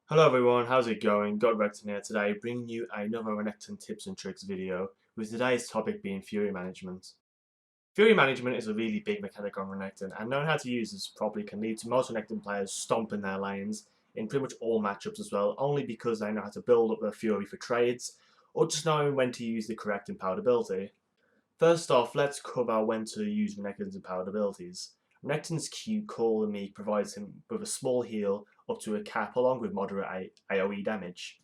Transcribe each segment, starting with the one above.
Hello everyone, how's it going? Godrekton here today, bringing you another Renekton tips and tricks video, with today's topic being Fury Management. Fury Management is a really big mechanic on Renekton, and knowing how to use this properly can lead to most Renekton players stomping their lanes in pretty much all matchups as well, only because they know how to build up their Fury for trades, or just knowing when to use the correct empowered ability. First off, let's cover when to use Renekton's empowered abilities. Renekton's Q Call and Meek provides him with a small heal up to a cap along with moderate AoE damage.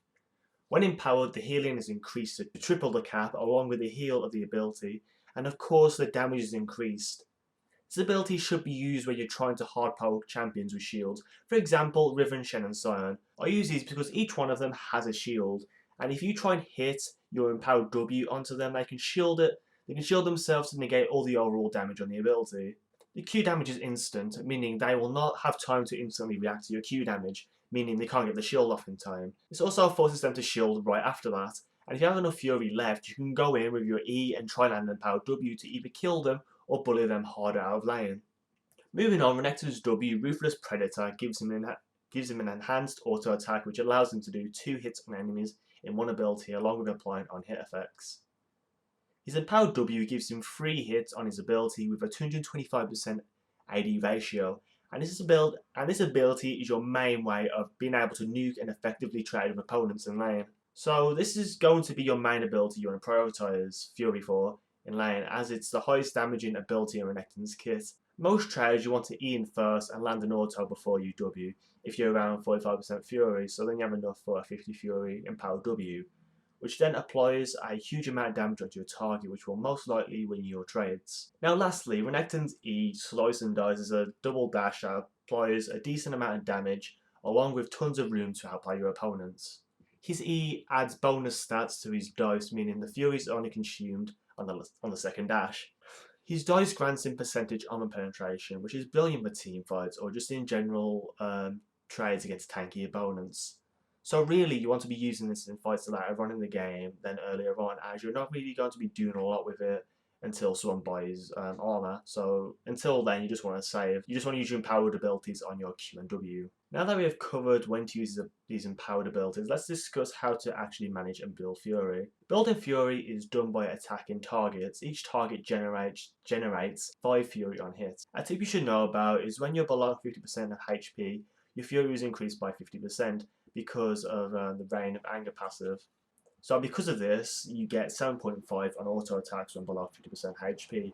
When empowered, the healing is increased to triple the cap along with the heal of the ability, and of course the damage is increased. This ability should be used when you're trying to hard poke champions with shields. For example, Riven, Shen and Sion. I use these because each one of them has a shield, and if you try and hit your empowered W onto them, they can shield themselves to negate all the overall damage on the ability. The Q damage is instant, meaning they will not have time to instantly react to your Q damage, meaning they can't get the shield off in time. This also forces them to shield right after that, and if you have enough Fury left, you can go in with your E and try land an empowered W to either kill them or bully them harder out of lane. Moving on, Renekton's W, Ruthless Predator, gives him an enhanced auto attack which allows him to do 2 hits on enemies in one ability along with applying on hit effects. His empowered W gives him 3 hits on his ability with a 225% AD ratio, and this ability is your main way of being able to nuke and effectively trade with opponents in lane. So this is going to be your main ability you want to prioritize Fury for in lane, as it's the highest damaging ability in Renekton's kit. Most trades you want to E in first and land an auto before you W if you're around 45% Fury, so then you have enough for a 50 Fury empowered W, which then applies a huge amount of damage onto your target, which will most likely win your trades. Now lastly, Renekton's E, Slice and Dice, is a double dash that applies a decent amount of damage along with tons of room to outplay your opponents. His E adds bonus stats to his dice, meaning the Fury is only consumed on the second dash. His dice grants him percentage armor penetration, which is brilliant for team fights or just in general trades against tanky opponents. So really, you want to be using this in fights later on in the game than earlier on, as you're not really going to be doing a lot with it until someone buys armor. So until then, you just want to save. You just want to use your empowered abilities on your Q and W. Now that we have covered when to use these empowered abilities, let's discuss how to actually manage and build Fury. Building Fury is done by attacking targets. Each target generates 5 Fury on hit. A tip you should know about is when you're below 50% of HP, your Fury is increased by 50% because of the Reign of Anger passive. So because of this, you get 7.5 on auto attacks when below 50% HP,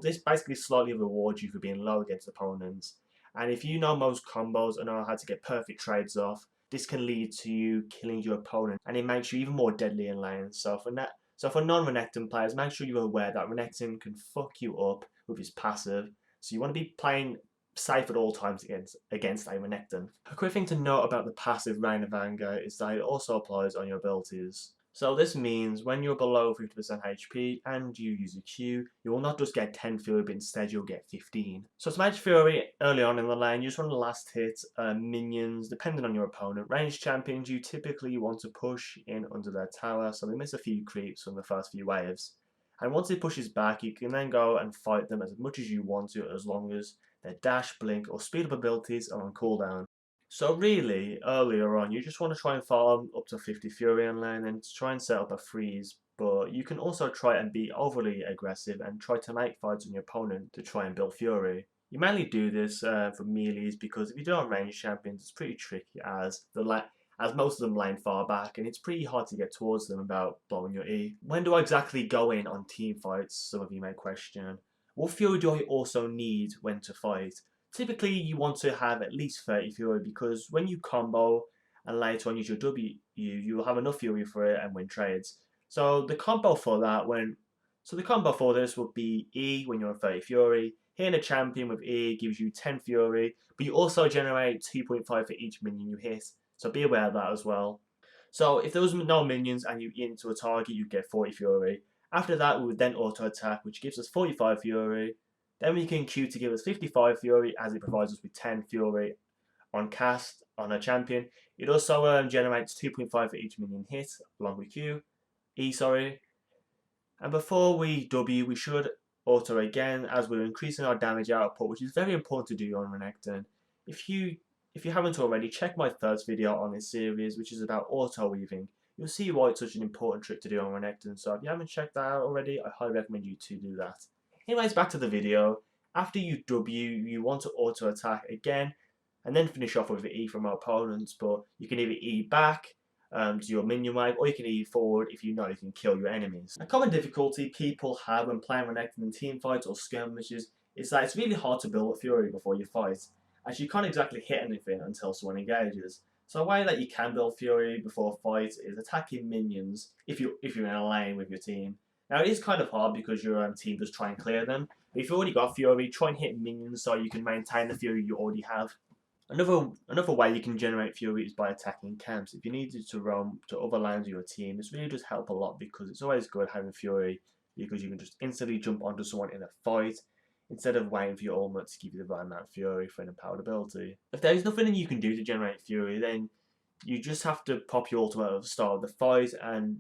this basically slightly rewards you for being low against opponents. And if you know most combos and know how to get perfect trades off, this can lead to you killing your opponent, and it makes you even more deadly in lane. So for non-Renekton players, make sure you're aware that Renekton can fuck you up with his passive. So you want to be playing safe at all times against a Renekton. A quick thing to note about the passive Reign of Anger is that it also applies on your abilities. So this means when you're below 50% HP and you use a Q, you will not just get 10 Fury, but instead you'll get 15. So to manage Fury early on in the lane, you just want to last hit minions, depending on your opponent. Ranged champions, you typically want to push in under their tower, so they miss a few creeps from the first few waves. And once it pushes back, you can then go and fight them as much as you want to, as long as their dash, blink, or speed up abilities are on cooldown. So really, earlier on, you just want to try and farm up to 50 Fury in lane and try and set up a freeze, but you can also try and be overly aggressive and try to make fights on your opponent to try and build Fury. You mainly do this for melees because if you do on ranged champions, it's pretty tricky as most of them lane far back, and it's pretty hard to get towards them without blowing your E. When do I exactly go in on team fights? Some of you may question. What Fury do I also need when to fight? Typically, you want to have at least 30 Fury because when you combo and later on use your W, you will have enough Fury for it and win trades. So the combo for this would be E when you're on 30 Fury. Hitting a champion with E gives you 10 Fury, but you also generate 2.5 for each minion you hit. So be aware of that as well. So if there was no minions and you into a target, you get 40 Fury. After that, we would then auto attack, which gives us 45 Fury. Then we can Q to give us 55 Fury, as it provides us with 10 Fury on cast on a champion. It also generates 2.5 for each minion hit, along with E, sorry. And before we W, we should auto again, as we're increasing our damage output, which is very important to do on Renekton. If you If you haven't already, check my first video on this series, which is about auto weaving. You'll see why it's such an important trick to do on Renekton, so if you haven't checked that out already, I highly recommend you to do that. Anyways, back to the video. After you W, you want to auto attack again, and then finish off with the E from our opponents, but you can either E back to your minion wave, or you can E forward if you know you can kill your enemies. A common difficulty people have when playing Renekton in team fights or skirmishes is that it's really hard to build up Fury before you fight, as you can't exactly hit anything until someone engages. So a way that you can build Fury before a fight is attacking minions if you're in a lane with your team. Now it is kind of hard because your team does try and clear them, but if you've already got Fury, try and hit minions so you can maintain the Fury you already have. Another way you can generate Fury is by attacking camps. If you needed to roam to other lanes of your team, this really does help a lot because it's always good having Fury because you can just instantly jump onto someone in a fight instead of waiting for your ultimate to give you the right amount of Fury for an empowered ability. If there is nothing you can do to generate Fury, then you just have to pop your ultimate at the start of the fight and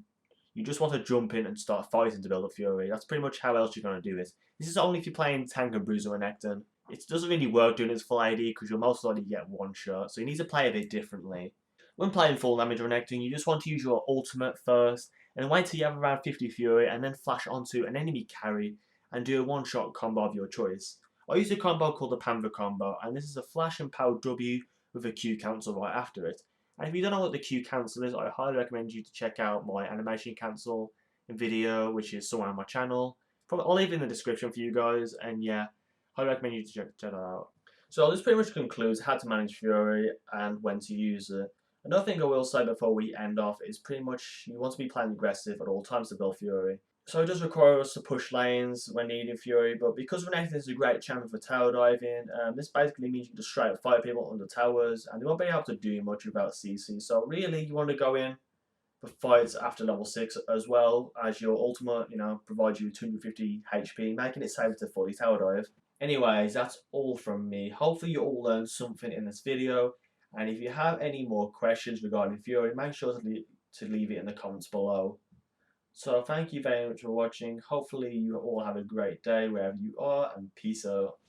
you just want to jump in and start fighting to build up Fury. That's pretty much how else you're going to do it. This is only if you're playing Tank and Bruiser and Renekton. It doesn't really work doing its full AD because you'll most likely get one shot, so you need to play a bit differently. When playing full damage Renekton, you just want to use your ultimate first, and wait till you have around 50 Fury, and then flash onto an enemy carry, and do a one-shot combo of your choice. I use a combo called the Panther combo, and this is a flash and power W with a Q cancel right after it. And if you don't know what the Q cancel is, I highly recommend you to check out my animation cancel video, which is somewhere on my channel. I'll leave it in the description for you guys, and yeah, I recommend you to check that out. So this pretty much concludes how to manage Fury and when to use it. Another thing I will say before we end off is pretty much you want to be playing aggressive at all times to build Fury. So it does require us to push lanes when needing Fury, but because Renekton is a great champion for tower diving, this basically means you can just straight up fight people under towers and they won't be able to do much without CC. So really you want to go in for fights after level 6 as well, as your ultimate, provides you 250 HP, making it safe to fully tower dive. Anyways, that's all from me. Hopefully you all learned something in this video, and if you have any more questions regarding Fury, make sure to leave it in the comments below. So thank you very much for watching. Hopefully you all have a great day wherever you are, and peace out.